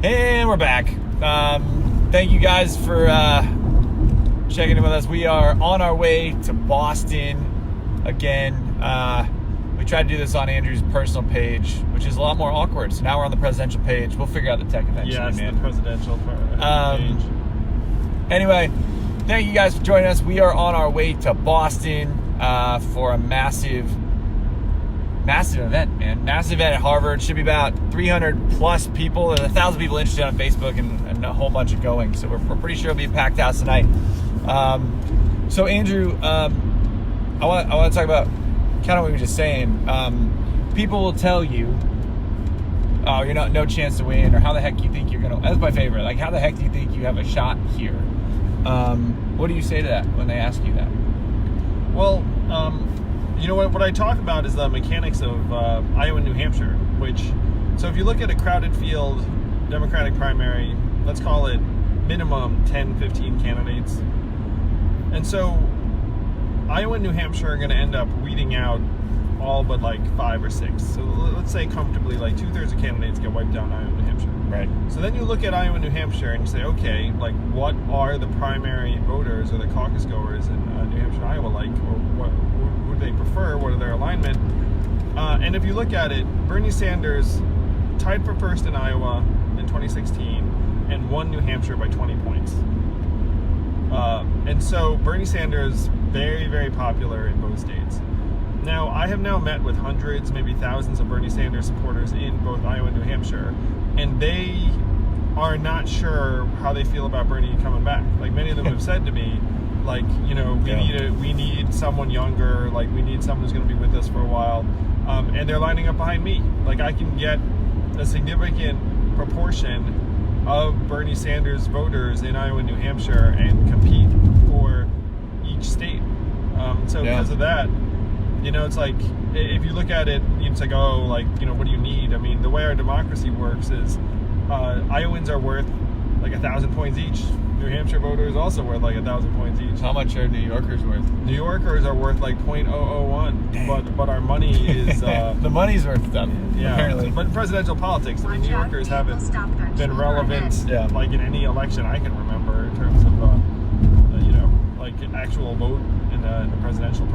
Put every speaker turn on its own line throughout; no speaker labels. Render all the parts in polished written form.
And we're back. Thank you guys for checking in with us. We are on our way to Boston again. We tried to do this on Andrew's personal page, which is a lot more awkward. So now we're on the presidential page. We'll figure out the tech eventually,
yes,
man.
The presidential page.
Anyway, thank you guys for joining us. We are on our way to Boston for a massive event, man. Massive event at Harvard. Should be about 300 plus people. There's 1,000 people interested on Facebook and a whole bunch of going. So we're pretty sure it'll be a packed house tonight. So Andrew, I want to talk about kind of what you were just saying. People will tell you, oh, you're no chance to win, or how the heck you think you're gonna. That's my favorite. Like, how the heck do you think you have a shot here? What do you say to that when they ask you that?
Well, you know what I talk about is the mechanics of Iowa and New Hampshire, so if you look at a crowded field, Democratic primary, let's call it minimum 10, 15 candidates. And so Iowa and New Hampshire are going to end up weeding out all but like 5 or 6. So let's say comfortably like 2/3 of candidates get wiped out in Iowa and New Hampshire.
Right.
So then you look at Iowa and New Hampshire and you say, okay, like what are the primary voters or the caucus goers in New Hampshire and Iowa like, or what would they prefer? What are their alignment? And if you look at it, Bernie Sanders tied for first in Iowa in 2016 and won New Hampshire by 20 points. And so Bernie Sanders, very, very popular in both states. Now, I have now met with hundreds, maybe thousands of Bernie Sanders supporters in both Iowa and New Hampshire, and they are not sure how they feel about Bernie coming back. Like, many of them have said to me, like, you know, we need someone younger, like, we need someone who's going to be with us for a while, and they're lining up behind me. Like, I can get a significant proportion of Bernie Sanders voters in Iowa and New Hampshire and compete for each state. Because of that, you know, it's like, if you look at it, it's like, oh, like, you know, what do you need? I mean, the way our democracy works is Iowans are worth like 1,000 points each. New Hampshire voters also worth like 1,000 points each.
How much are New Yorkers worth?
New Yorkers are worth like 0.001, but our money is
the money's worth something.
Yeah,
apparently.
But presidential politics, I mean, New Yorkers haven't been relevant like in any election I can remember in terms of you know, like actual vote in the presidential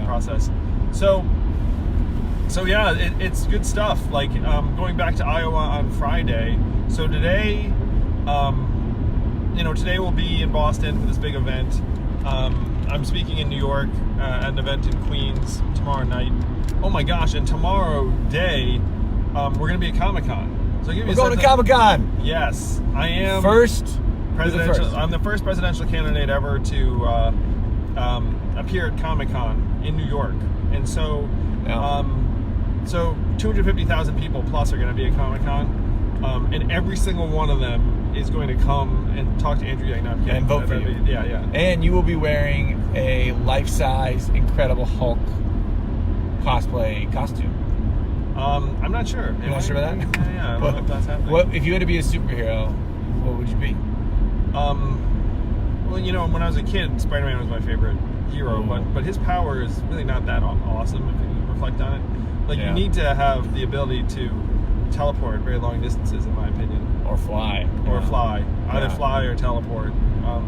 process. So yeah, it's good stuff. Like, going back to Iowa on Friday. So today, you know, today we'll be in Boston for this big event. I'm speaking in New York at an event in Queens tomorrow night. Oh my gosh, and tomorrow day, we're going to be at Comic-Con. So we're
going to Comic-Con!
Yes, I am.
First?
I'm the first presidential candidate ever to appear at Comic-Con in New York. And so, so 250,000 people plus are going to be at Comic-Con. And every single one of them is going to come and talk to Andrew Yang
and vote for you.
Yeah.
And you will be wearing a life-size Incredible Hulk cosplay costume.
I'm not sure.
You're not sure about that?
Yeah, I don't know if that's happening.
What if you had to be a superhero? What would you be?
Well, you know, when I was a kid, Spider-Man was my favorite hero, but his power is really not that awesome if you reflect on it. Like, you need to have the ability to teleport very long distances, in my opinion.
Or fly.
Fly. Either fly or teleport.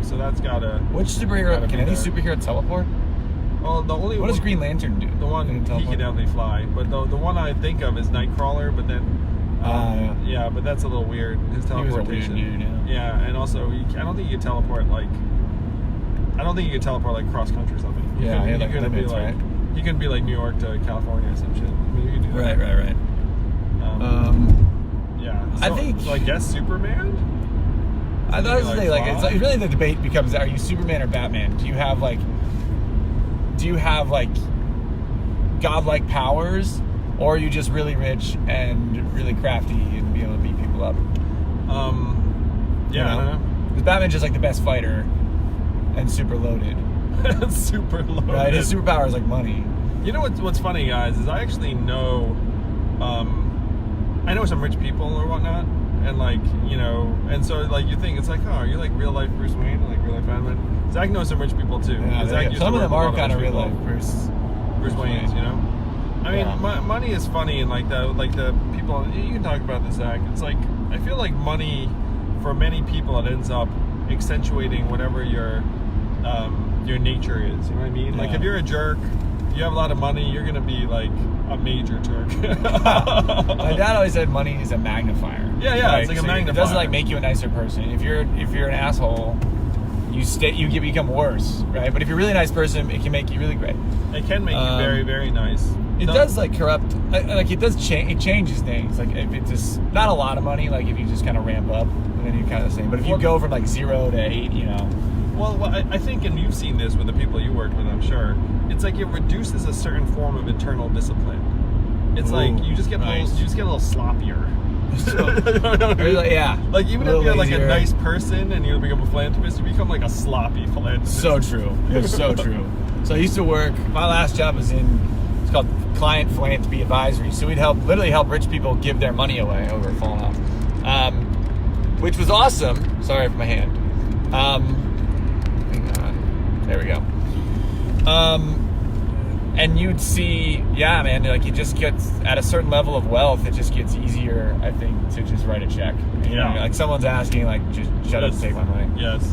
So that's gotta...
Which superhero... Can any superhero teleport?
Well, the only
What does Green Lantern do?
The one... He can definitely fly. But the one I think of is Nightcrawler, but then... yeah, but that's a little weird. His teleportation.
He was a weird dude,
yeah, and also, I don't think you could teleport, like... I don't think you could teleport, like, cross-country or something.
He couldn't be like...
He couldn't be, like, New York to California or some shit. I mean, you could do that.
Right.
Yeah.
So,
So I guess Superman?
I thought it was it's really the debate becomes, are you Superman or Batman? Do you have like godlike powers, or are you just really rich and really crafty and be able to beat people up?
Yeah, you know? I don't know.
Because Batman's just like the best fighter and super loaded.
Super loaded.
Right, his superpower is like money.
You know what's funny, guys, is I actually know I know some rich people or whatnot, and like, you know, and so like you think it's like, oh, are you like real life Bruce Wayne, like real life Batman? Zach knows some rich people too.
Yeah,
Zach
some of them are kind of real life
Bruce Waynes, you know. I mean,
Yeah.
money is funny, and like the people. You can talk about this, Zach. It's like I feel like money, for many people, it ends up accentuating whatever your nature is. You know what I mean? Like
Yeah.
if you're a jerk, you have a lot of money, you're gonna be like a major jerk.
My dad always said money is a magnifier.
Yeah, it's like a
so
magnifier.
It doesn't like make you a nicer person. If you're an asshole, you become worse, right? But if you're a really nice person, it can make you really great.
It can make you very, very nice.
It does like corrupt, like it does change. It changes things. Like if it's just not a lot of money, like if you just kind of ramp up, and then you're kind of the same. But if you go from like 0 to 8, you know.
Well, I think, and you've seen this with the people you worked with, I'm sure. It's like it reduces a certain form of internal discipline. It's like you just get
nice.
a little sloppier.
Yeah.
Like even if you're like a nice person and you become a philanthropist, you become like a sloppy philanthropist.
So true. It's so true. So I used to work. My last job was it's called Client Philanthropy Advisory. So we'd literally help rich people give their money away over falling off, which was awesome. Sorry for my hand. Hang on. There we go. And you'd see, yeah, man, like it just gets, at a certain level of wealth, it just gets easier, I think, to just write a check. You know, like someone's asking, like, just shut up and take my money.
Yes.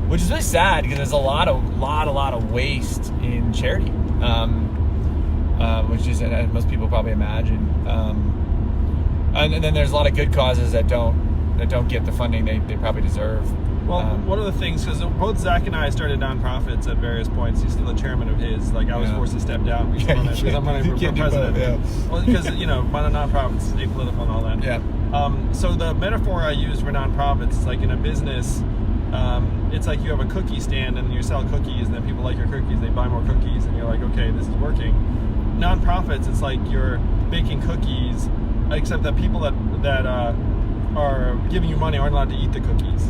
Which is really sad because there's a lot of waste in charity, which is, and most people probably imagine. And then there's a lot of good causes that don't get the funding they probably deserve.
Well, one of the things, because both Zach and I started nonprofits at various points. He's still the chairman of his. Like I was forced to step down because I'm running for president. Well, because running nonprofits is apolitical and all that.
Yeah.
So the metaphor I use for nonprofits is like in a business, it's like you have a cookie stand and you sell cookies, and then people like your cookies, they buy more cookies, and you're like, okay, this is working. Nonprofits, it's like you're baking cookies, except that people that are giving you money aren't allowed to eat the cookies.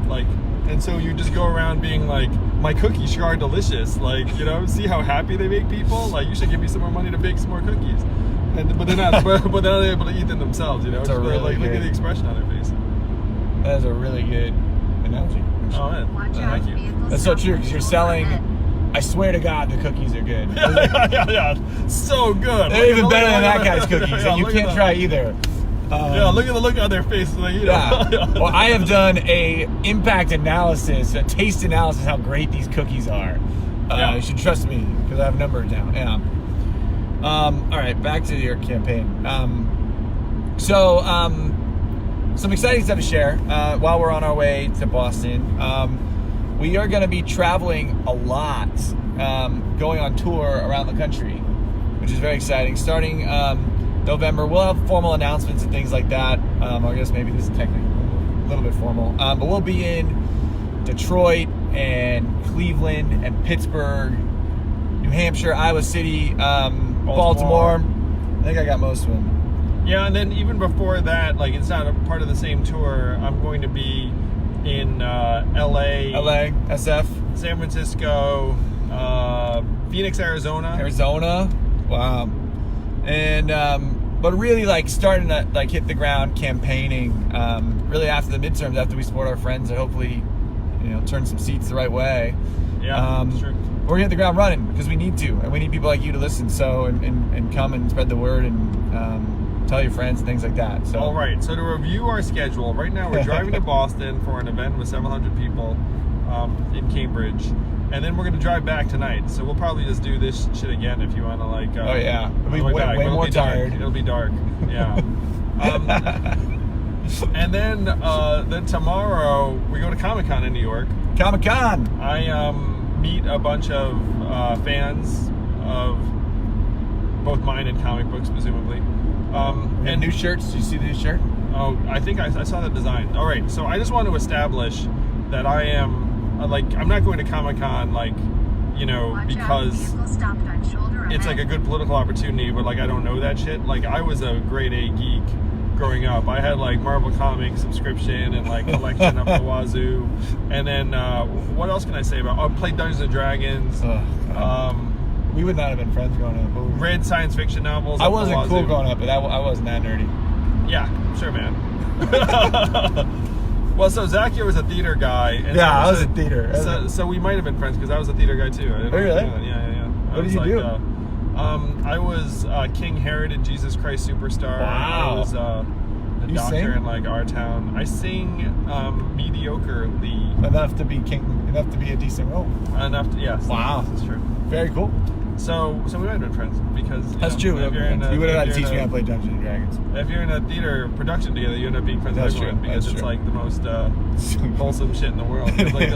Like, and so you just go around being like, my cookies sure are delicious. Like, see how happy they make people. Like, you should give me some more money to bake some more cookies. But they're not. but they're not able to eat them themselves.
It's a really
look at the expression on their face.
That is a really good analogy.
Oh man, thank you.
That's so true because you're selling. I swear to God, the cookies are good.
yeah, so good.
They're even better than that guy's cookies, and you can't try either.
Look at the look on their faces. Like,
Well, I have done a impact analysis, a taste analysis, how great these cookies are. You should trust me because I have numbers down. Yeah. All right, back to your campaign. Some exciting stuff to share while we're on our way to Boston. We are going to be traveling a lot, going on tour around the country, which is very exciting. Starting November, we'll have formal announcements and things like that. I guess maybe this is technically a little bit formal. But we'll be in Detroit and Cleveland and Pittsburgh, New Hampshire, Iowa City, Baltimore. I think I got most of them.
Yeah, and then even before that, like it's not a part of the same tour, I'm going to be in LA,
SF,
San Francisco, Phoenix, Arizona.
Wow. And but really like starting to like hit the ground campaigning really after the midterms, after we support our friends and hopefully turn some seats the right way.
Yeah, that's true.
We're gonna hit the ground running because we need to, and we need people like you to listen. So and come and spread the word and tell your friends and things like that. So
all right. So to review our schedule, right now we're driving to Boston for an event with 700 people in Cambridge. And then we're going to drive back tonight. So we'll probably just do this shit again if you want to like...
oh, yeah. We'll be way more tired.
It'll be dark. Yeah. And then tomorrow we go to Comic-Con in New York.
Comic-Con!
I meet a bunch of fans of both mine and comic books, presumably.
And new shirts. Did you see the new shirt?
Oh, I think I saw the design. All right. So I just want to establish that I am... I'm not going to Comic-Con, because it's like a good political opportunity, but I don't know that shit. I was a grade A geek growing up. I had Marvel Comics subscription and collection up the wazoo. And then what else can I say about? I played Dungeons and Dragons.
We would not have been friends growing up.
Read science fiction novels.
I wasn't cool growing up, but I wasn't that nerdy.
Yeah, sure, man. Well, so Zach here was a theater guy. And
I was a theater.
So we might have been friends because I was a theater guy too.
Really?
Yeah.
What did you do?
I was King Herod in Jesus Christ Superstar.
Wow.
I was the
You
doctor
sing?
in like our town. I sing mediocrely
Enough to be a decent role.
enough to, yes.
Wow.
This is true.
Very cool.
So we might have been friends because
That's true.
if you're in a-
You would have had to
if you're
teach me
in
how
a-
to play Dungeons and Dragons.
If you're in a theater production together, you end up being friends
That's
with everyone
true.
because
That's
it's
true.
like the most wholesome shit in the world. It's like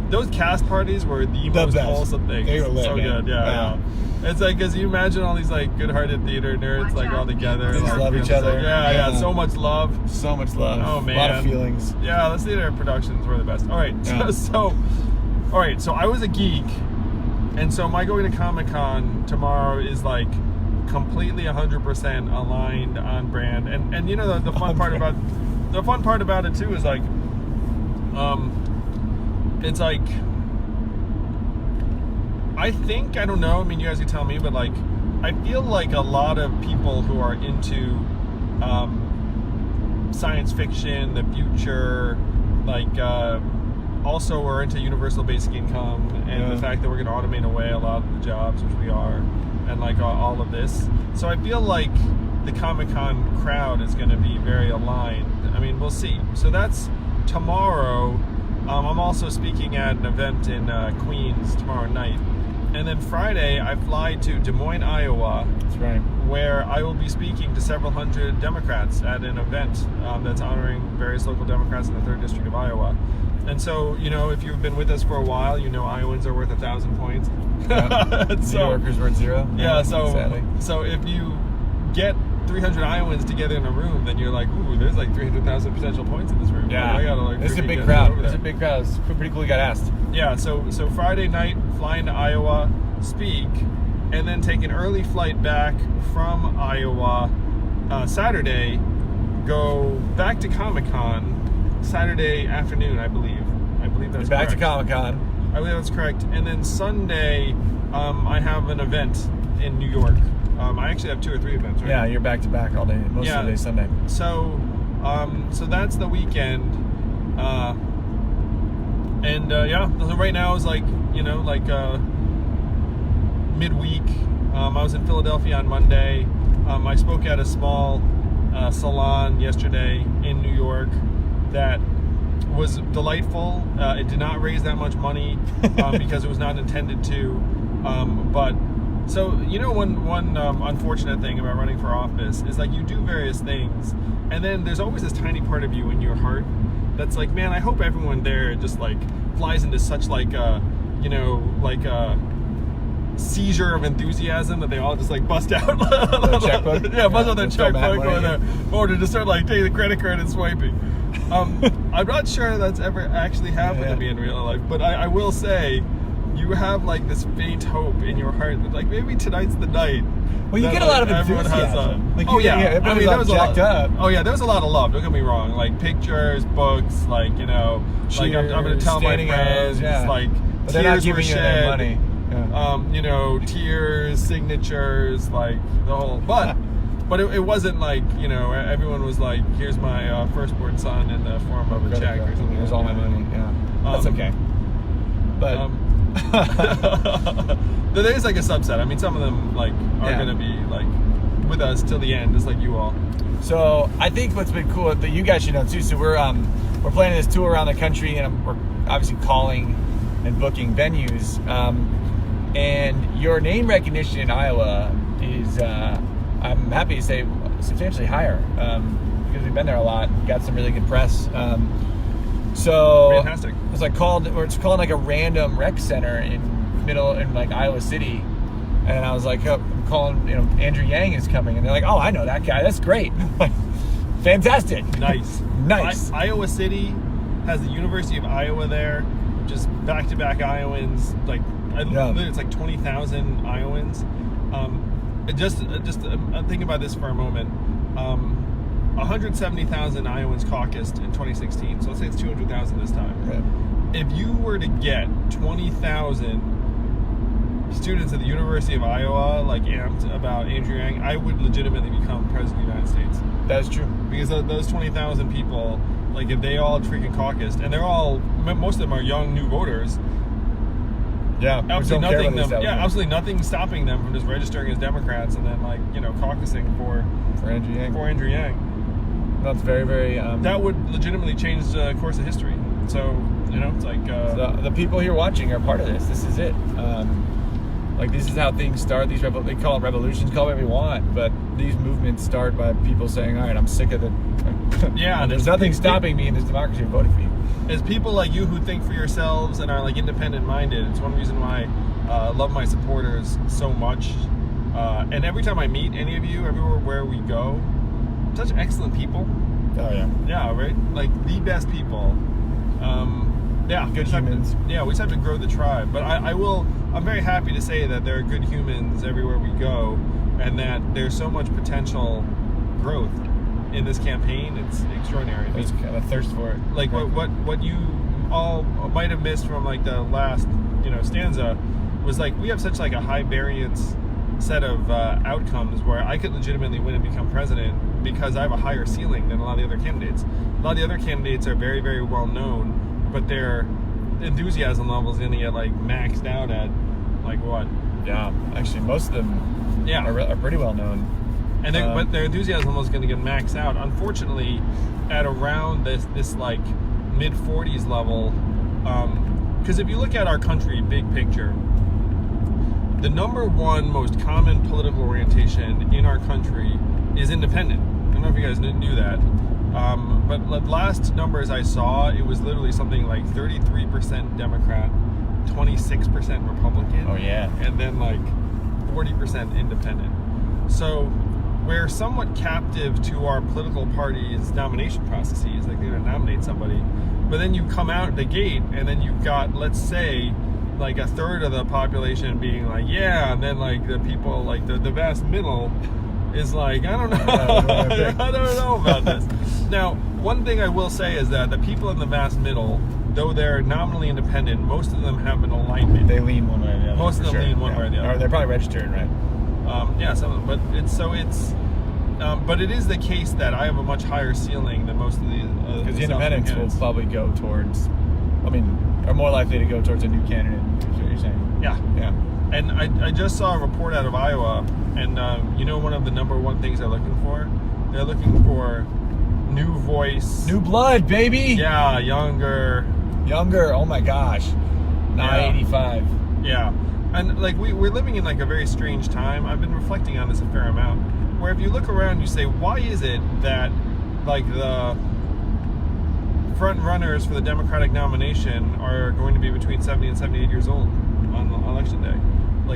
those cast parties were the most
best.
wholesome things.
They were lit,
so
man.
good, yeah. It's like, cause you imagine all these like good-hearted theater nerds like all together.
They just
like,
love
being
each other.
like, yeah,
Yeah.
so much love.
So much love.
Oh man,
A lot of feelings.
Yeah, the theater productions were the best. All right,
Yeah.
so I was a geek, and so my going to Comic-Con tomorrow is like completely 100% aligned on brand. And you know the fun part about it too is like, it's like, I think, I don't know, I mean, you guys can tell me, but like, I feel like a lot of people who are into science fiction, the future, like, also are into universal basic income and the fact that we're going to automate away a lot of the jobs, which we are, and like all of this. So I feel like the Comic-Con crowd is going to be very aligned. I mean, we'll see. So that's tomorrow. I'm also speaking at an event in Queens tomorrow night. And then Friday, I fly to Des Moines, Iowa.
That's right.
Where I will be speaking to several hundred Democrats at an event that's honoring various local Democrats in the 3rd District of Iowa. And so, you know, if you've been with us for a while, you know Iowans are worth 1,000 points.
Yeah. New Yorkers worth 0.
Yeah,
sadly.
so if you get 300 Iowans together in a room, then you're like, ooh, there's like 300,000 potential points in this room.
Yeah,
Like, I gotta, like,
it's a
freaking
big
get
crowd.
over
It's a
there.
big crowd. It's pretty cool. You got asked.
Yeah, so Friday night, flying to Iowa, speak, and then take an early flight back from Iowa Saturday, go back to Comic-Con Saturday afternoon, I believe. I believe that's
Back
correct.
to Comic-Con.
I believe that's correct. And then Sunday, I have an event in New York. I actually have 2 or 3 events, right?
Yeah, you're back to back all day. Most of the day Sunday.
So, so that's the weekend. So right now is like, you know, like midweek. I was in Philadelphia on Monday. I spoke at a small salon yesterday in New York that was delightful. It did not raise that much money because it was not intended to. But so, you know, one unfortunate thing about running for office is like you do various things, and then there's always this tiny part of you in your heart that's like, man, I hope everyone there just like flies into such like you know, like seizure of enthusiasm that they all just like bust out
Their checkbook?
yeah, bust out their
Let's go back
checkbook
money.
or to just start like taking the credit card and swiping. I'm not sure that's ever actually happened to me in real life, but I will say you have like this faint hope in your heart that like maybe tonight's the night.
Well, you
that,
get a
like,
lot of
everyone
enthusiasm. Like,
oh yeah,
everyone
I mean, there was
jacked
a lot.
up.
Oh yeah, there was a lot of love. Don't get me wrong. Like pictures, books, like, you know, like I'm gonna
Cheers,
tell my
standing
friends,
arms, yeah.
like
But they're not
tears were
giving you their
shed.
money. Yeah.
You know, tears, signatures, like the whole. But it wasn't like, you know, everyone was like, here's my firstborn son in the form of a check or something.
It was all my money. Yeah, that's okay. But
there's like a subset. I mean, some of them like are gonna be like with us till the end, just like you all.
So I think what's been cool that you guys should know too. So we're planning this tour around the country, and we're obviously calling and booking venues. And your name recognition in Iowa is, I'm happy to say, substantially higher because we've been there a lot, and got some really good press. So
Fantastic.
it's called like a random rec center in like Iowa City, and I was like, I'm calling, you know, Andrew Yang is coming, and they're like, oh, I know that guy, that's great. Fantastic. Nice.
Iowa City has the University of Iowa there, just back-to-back Iowans. Like, it's like 20,000 Iowans. Just thinking about this for a moment. 170,000 Iowans caucused in 2016. So let's say it's 200,000 this time.
Right.
If you were to get 20,000 students at the University of Iowa like amped about Andrew Yang, I would legitimately become president of the United States.
That is true.
Because those 20,000 people, like if they all freaking caucused, and they're all, most of them are young new voters,
Yeah,
absolutely
don't care
nothing.
about the
Absolutely nothing stopping them from just registering as Democrats and then caucusing for Andrew Yang.
That's very, very.
That would legitimately change the course of history. So it's like
the people here watching are part of this. This is it. This is how things start. They call it revolutions, call it whatever you want, but these movements start by people saying, "All right, I'm sick of it."
Yeah,
there's nothing stopping me in this democracy from voting for you.
As people like you who think for yourselves and are independent minded, it's one reason why I love my supporters so much. And every time I meet any of you, everywhere where we go, such excellent people.
Oh yeah.
Yeah, right. The best people.
Good humans.
We just have to grow the tribe. But I'm very happy to say that there are good humans everywhere we go, and that there's so much potential growth in this campaign. It's extraordinary.
There's kind of a thirst for it.
What you all might have missed from the last stanza was we have such a high variance set of outcomes where I could legitimately win and become president because I have a higher ceiling than a lot of the other candidates. A lot of the other candidates are very, very well known, but their enthusiasm level is going to get maxed out at what?
Yeah, actually, most of them are pretty well known.
And but their enthusiasm level is going to get maxed out, unfortunately, at around this mid 40s level. Because if you look at our country, big picture, the number one most common political orientation in our country is independent. I don't know if you guys knew that. But the last numbers I saw, it was literally something 33% Democrat, 26% Republican.
Oh yeah.
And then 40% independent. So we're somewhat captive to our political party's nomination processes. They're going to nominate somebody, but then you come out the gate and then you've got, let's say, a third of the population being yeah, and then the people the vast middle is I don't know. I don't know about this. Now, one thing I will say is that the people in the vast middle, though they're nominally independent, most of them have an alignment.
They lean one way or the other.
Most of them lean one way or the other.
Or they're probably registered, right?
Some of them. But it is the case that I have a much higher ceiling than most of the
because the independents will probably go towards, are more likely to go towards a new candidate. Is what you're saying?
Yeah. And I just saw a report out of Iowa, and one of the number one things they're looking for? They're looking for new voice.
New blood, baby!
Yeah, younger.
Oh my gosh. Not 85.
Yeah. And we're living in a very strange time. I've been reflecting on this a fair amount. Where if you look around, you say, why is it that the front runners for the Democratic nomination are going to be between 70 and 78 years old on election day?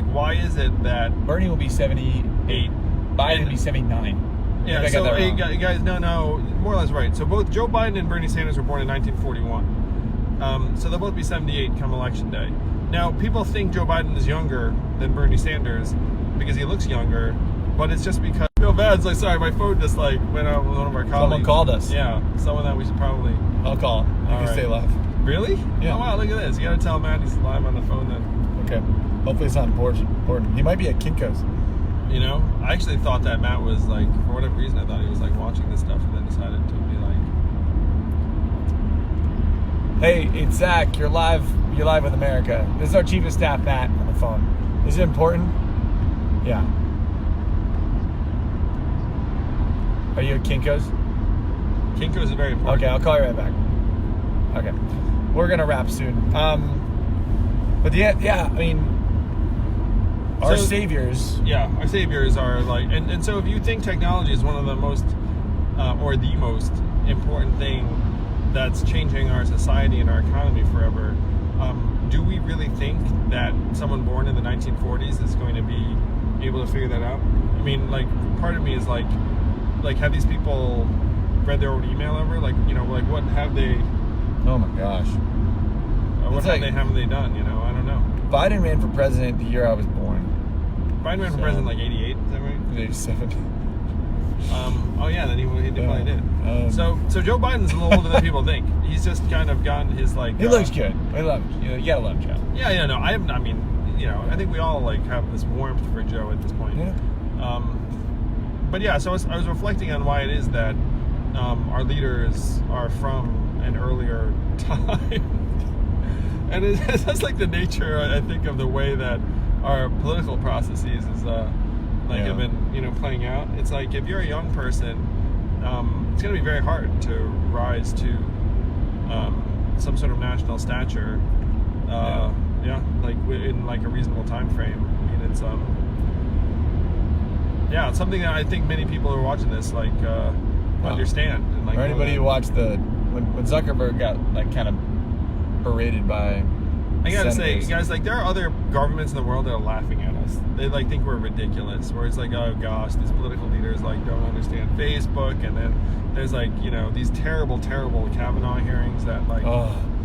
Why is it that
Bernie will be 78, Biden will be 79?
Yeah, so guys, no, more or less right. So both Joe Biden and Bernie Sanders were born in 1941. So they'll both be 78 come election day. Now, people think Joe Biden is younger than Bernie Sanders because he looks younger, but it's just because I feel bad. It's sorry, my phone just went out with one of our colleagues.
Someone called us.
Yeah, someone that we should probably.
I'll call. You can stay live.
Really?
Yeah.
Oh wow, look at this. You gotta tell Matt he's live on the phone then.
Okay. Hopefully it's not important. He might be at Kinko's.
I actually thought that Matt was for whatever reason, I thought he was watching this stuff and then decided to be
hey, it's Zach. You're live with America. This is our chief of staff, Matt, on the phone. Is it important? Yeah. Are you at Kinko's?
Kinko's is very important.
Okay, I'll call you right back. Okay. We're gonna wrap soon. But our saviors.
Yeah, our saviors are and so if you think technology is one of the most or the most important thing that's changing our society and our economy forever, do we really think that someone born in the 1940s is going to be able to figure that out? Part of me is have these people read their own email ever? What have they?
Oh my gosh.
What haven't they done? I don't know.
Biden ran for president the year I was born.
Biden ran for president 88, is that right?
87.
Oh yeah, then he probably did. So Joe Biden's a little older than people think. He's just kind of gotten his
He looks good. I love him. You gotta love Joe.
Yeah, no, I think we all have this warmth for Joe at this point.
Yeah.
But yeah, so I was reflecting on why it is that our leaders are from an earlier time. And that's like the nature, I think, of the way that our political processes is have been playing out. It's like if you're a young person, it's going to be very hard to rise to some sort of national stature. In like a reasonable time frame. I mean, it's it's something that I think many people who are watching this understand. And,
or anybody who watched when Zuckerberg got kind of berated by.
I gotta
senators.
say, guys, there are other governments in the world that are laughing at us. They think we're ridiculous. Where it's oh gosh, these political leaders don't understand Facebook, and then there's these terrible Kavanaugh hearings that that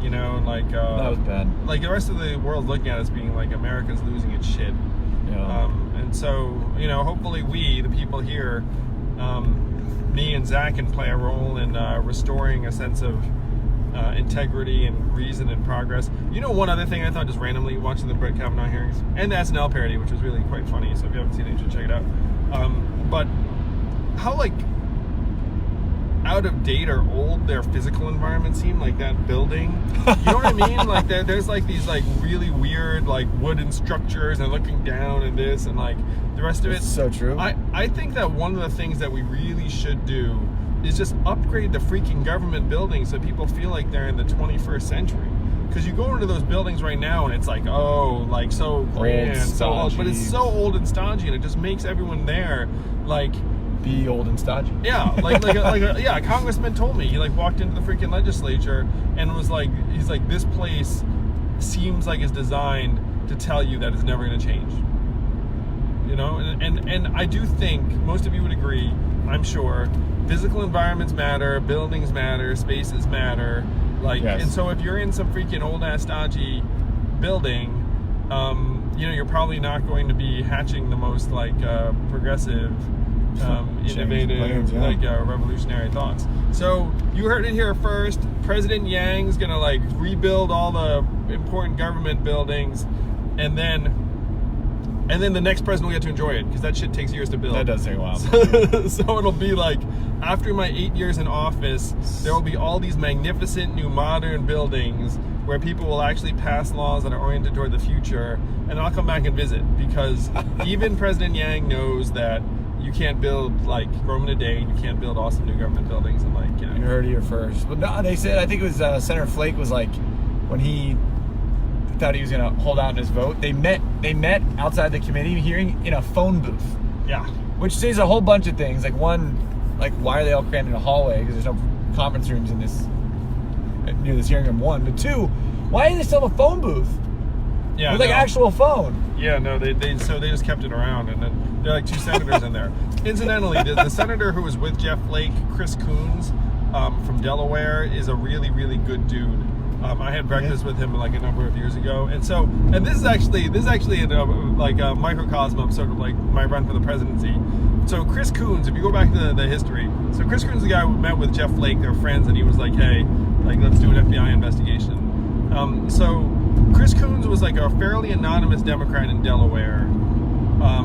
was bad.
The rest of the world looking at us being America's losing its shit.
Yeah.
And so hopefully we, the people here, me and Zach, can play a role in restoring a sense of integrity and reason and progress. One other thing I thought just randomly watching the Brett Kavanaugh hearings and the SNL parody, which was really quite funny. So if you haven't seen it, you should check it out. But how out of date or old their physical environment seemed, that building. You know what I mean? There's these really weird wooden structures and looking down and this and the rest of it.
It's so true.
I think that one of the things that we really should do is just upgrade the freaking government buildings so people feel like they're in the 21st century. Because you go into those buildings right now and it's so grand, so old, but it's so old and stodgy, and it just makes everyone there
be old and stodgy.
Yeah, a congressman told me he walked into the freaking legislature and was he's this place seems it's designed to tell you that it's never going to change. And I do think most of you would agree, I'm sure, physical environments matter, buildings matter, spaces matter.
Yes.
And so if you're in some freaking old ass stodgy building, you're probably not going to be hatching the most progressive, innovative, revolutionary thoughts. So you heard it here first. President Yang's gonna rebuild all the important government buildings, and then the next president will get to enjoy it, because that shit takes years to build.
That does take a while.
So it'll be after my 8 years in office, there will be all these magnificent new modern buildings where people will actually pass laws that are oriented toward the future, and I'll come back and visit, because even President Yang knows that you can't build Rome in a day. You can't build awesome new government buildings and
You heard it here first. But no, they said, I think it was Senator Flake was when he thought he was going to hold out in his vote. They met outside the committee hearing in a phone booth.
Yeah.
Which says a whole bunch of things. One, why are they all crammed in a hallway? Because there's no conference rooms near this hearing room. One, but two, why do they still have a phone booth?
Yeah.
With actual phone.
Yeah, no, they just kept it around, and then there are 2 senators in there. Incidentally, the senator who was with Jeff Flake, Chris Coons, from Delaware, is a really, really good dude. I had breakfast with him a number of years ago, and this is actually a microcosm of sort of my run for the presidency. So Chris Coons, if you go back to the history, so Chris Coons is the guy who met with Jeff Flake, they were friends, and he was hey, let's do an FBI investigation. So Chris Coons was a fairly anonymous Democrat in Delaware.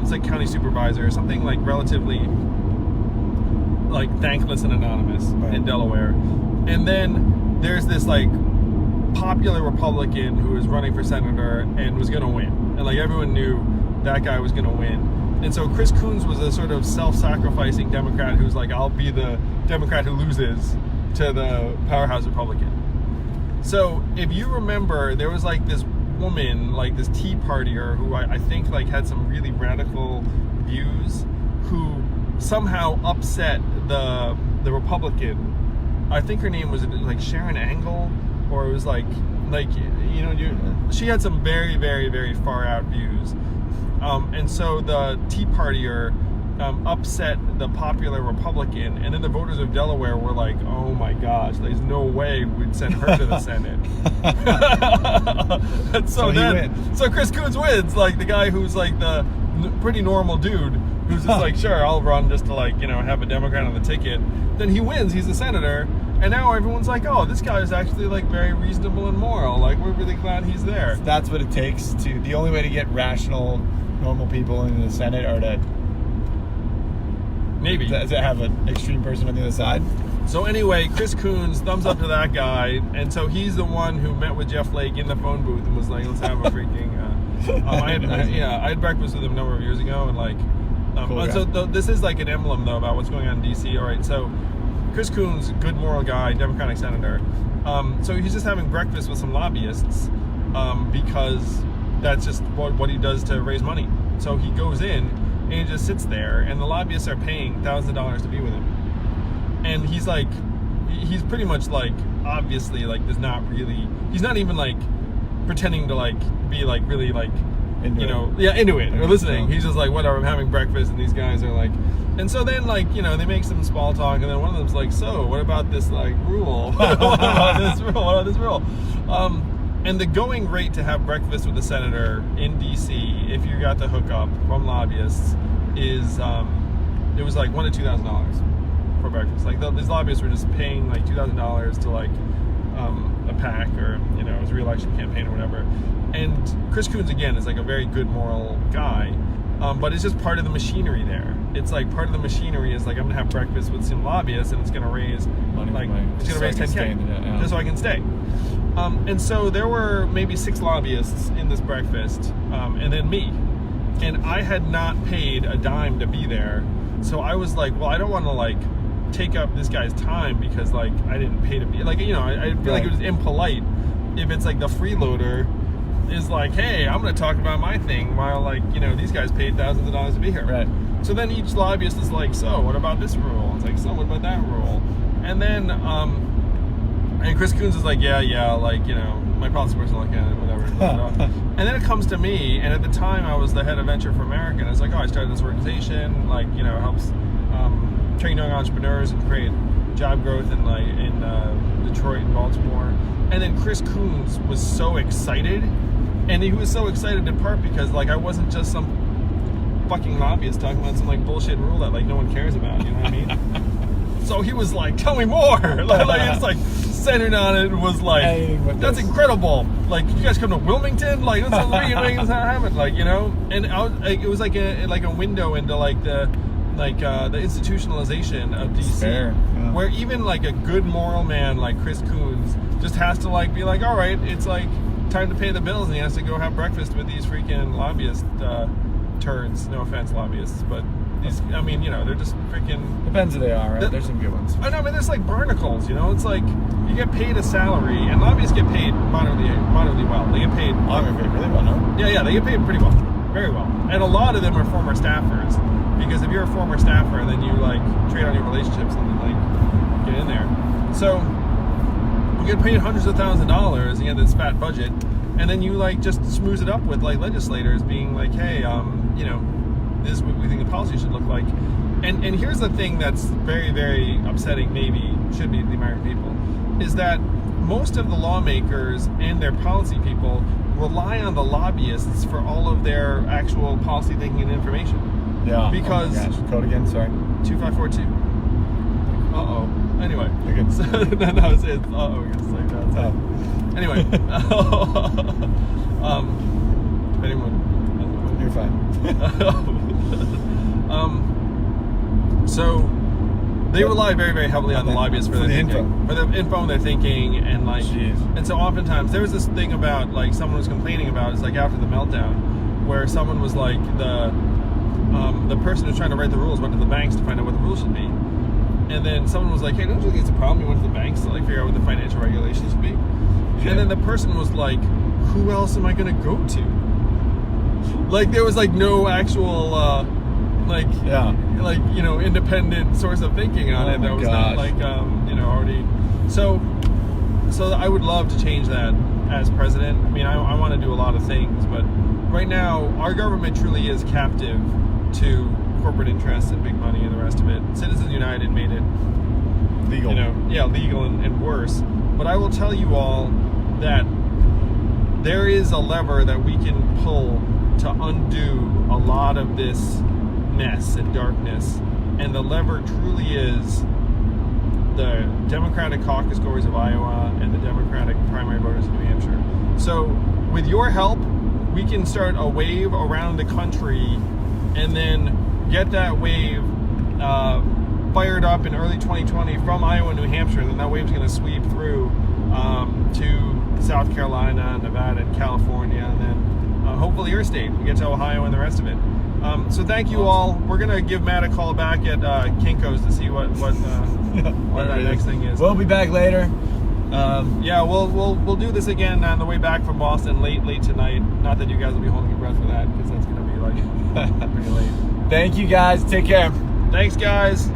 It's county supervisor, something relatively thankless and anonymous in Delaware. And then there's this popular Republican who was running for senator and was going to win, and everyone knew that guy was going to win. And so Chris Coons was a sort of self-sacrificing Democrat who's I'll be the Democrat who loses to the powerhouse Republican. So if you remember, there was this woman, this Tea Partier, who I think had some really radical views, who somehow upset the Republican. I think her name was Sharon Angle, or it was she had some very, very, very far out views. And so the Tea Partier upset the popular Republican, and then the voters of Delaware were oh my gosh, there's no way we'd send her to the Senate. And so Chris Coons wins, the guy who's the pretty normal dude who's just sure, I'll run just to have a Democrat on the ticket. Then he wins, he's a senator, and now everyone's oh, this guy is actually very reasonable and moral, we're really glad he's there.
That's what it takes the only way to get rational, normal people into the Senate, or to
maybe
have an extreme person on the other side.
So anyway, Chris Coons, thumbs up to that guy, and so he's the one who met with Jeff Flake in the phone booth and was like, "Let's have a freaking." I had breakfast with him a number of years ago, and like,
Cool
so
guy.
this is like an emblem though about what's going on in DC. All right, so Chris Coons, good moral guy, Democratic senator. So he's just having breakfast with some lobbyists because that's just what he does to raise money. So he goes in and he just sits there, and the lobbyists are paying thousands of dollars to be with him. And he's like, he's pretty much like, obviously, like, he's not even like pretending to like be like really like, into it or listening. He's just like, whatever, I'm having breakfast, and these guys are like, and so then like, they make some small talk, and then one of them's like, so what about this like rule? What about this rule? And the going rate to have breakfast with a senator in DC, if you got the hookup from lobbyists, is it was like $1,000 to $2,000 for breakfast. Like these lobbyists were just paying like $2,000 to like a PAC, or his re-election campaign or whatever. And Chris Coons again is like a very good moral guy, but it's just part of the machinery there. It's like part of the machinery is like, I'm gonna have breakfast with some lobbyists, and it's gonna raise money, like it's gonna raise 10K just so I can stay. And so there were maybe 6 lobbyists in this breakfast, and then me. And I had not paid a dime to be there. So I was like, well, I don't want to like take up this guy's time because like I didn't pay to be, like, I feel like it was impolite if it's like the freeloader is like, hey, I'm going to talk about my thing while like, these guys paid thousands of dollars to be here. Right. So then each lobbyist is like, so what about this rule? It's like, so what about that rule? And then, and Chris Coons is like, yeah, like, my policy person like, yeah, whatever. And then it comes to me, and at the time I was the head of Venture for America, and it's like, oh, I started this organization, like, helps train young entrepreneurs and create job growth in like in Detroit and Baltimore. And then Chris Coons was so excited, and he was so excited in part because like I wasn't just some fucking lobbyist talking about some like bullshit rule that like no one cares about, you know what I mean? So he was like, tell me more. like it's like centered on it, was like, that's incredible. Like, you guys come to Wilmington? Like, that's making this happen. Like, and I was, like, it was like a window into like the institutionalization of DC, where even like a good moral man like Chris Coons just has to like be like, all right, it's like time to pay the bills, and he has to go have breakfast with these freaking lobbyist turds. No offense, lobbyists, but these, I mean, they're just freaking. Depends who they are, right? There's some good ones. I know, I mean, there's like barnacles. It's like you get paid a salary, and lobbyists get paid moderately well. They get paid. Really well, no? Yeah, they get paid pretty well, very well, and a lot of them are former staffers. Because if you're a former staffer, then you like trade on your relationships and then like get in there. So you get paid hundreds of thousands of dollars, and you have this fat budget, and then you like just smooth it up with like legislators being like, hey, this is what we think the policy should look like. And here's the thing that's very, very upsetting, maybe should be to the American people, is that most of the lawmakers and their policy people rely on the lobbyists for all of their actual policy thinking and information. Yeah. Because code again, sorry. 2542. Anyway. Okay. So, no, it's it's like that. Anyway. Anyone? You're fine. So they rely very, very heavily on the lobbyists for their thinking, for the info and their thinking, and like, and so oftentimes there was this thing about like someone was complaining about, it's like after the meltdown, where someone was like the person who's trying to write the rules went to the banks to find out what the rules should be. And then someone was like, hey, don't you think it's a problem? You went to the banks to like figure out what the financial regulations should be. Yeah. And then the person was like, who else am I going to go to? Like, there was like no actual, independent source of thinking on it. That was not like, already. So I would love to change that as president. I mean, I want to do a lot of things, but right now our government truly is captive to corporate interests and big money and the rest of it. Citizens United made it legal. Legal and worse. But I will tell you all that there is a lever that we can pull to undo a lot of this mess and darkness. And the lever truly is the Democratic caucus goers of Iowa and the Democratic primary voters of New Hampshire. So with your help, we can start a wave around the country and then get that wave fired up in early 2020 from Iowa and New Hampshire, then that wave's going to sweep through to South Carolina, Nevada, and California, and then hopefully your state. We get to Ohio and the rest of it. So thank you all. We're going to give Matt a call back at Kinko's to see what that next thing is.
We'll be back later.
Yeah, we'll do this again on the way back from Boston late tonight. Not that you guys will be holding your breath for that, because that's going to be like pretty late.
Thank you guys. Take care.
Thanks, guys.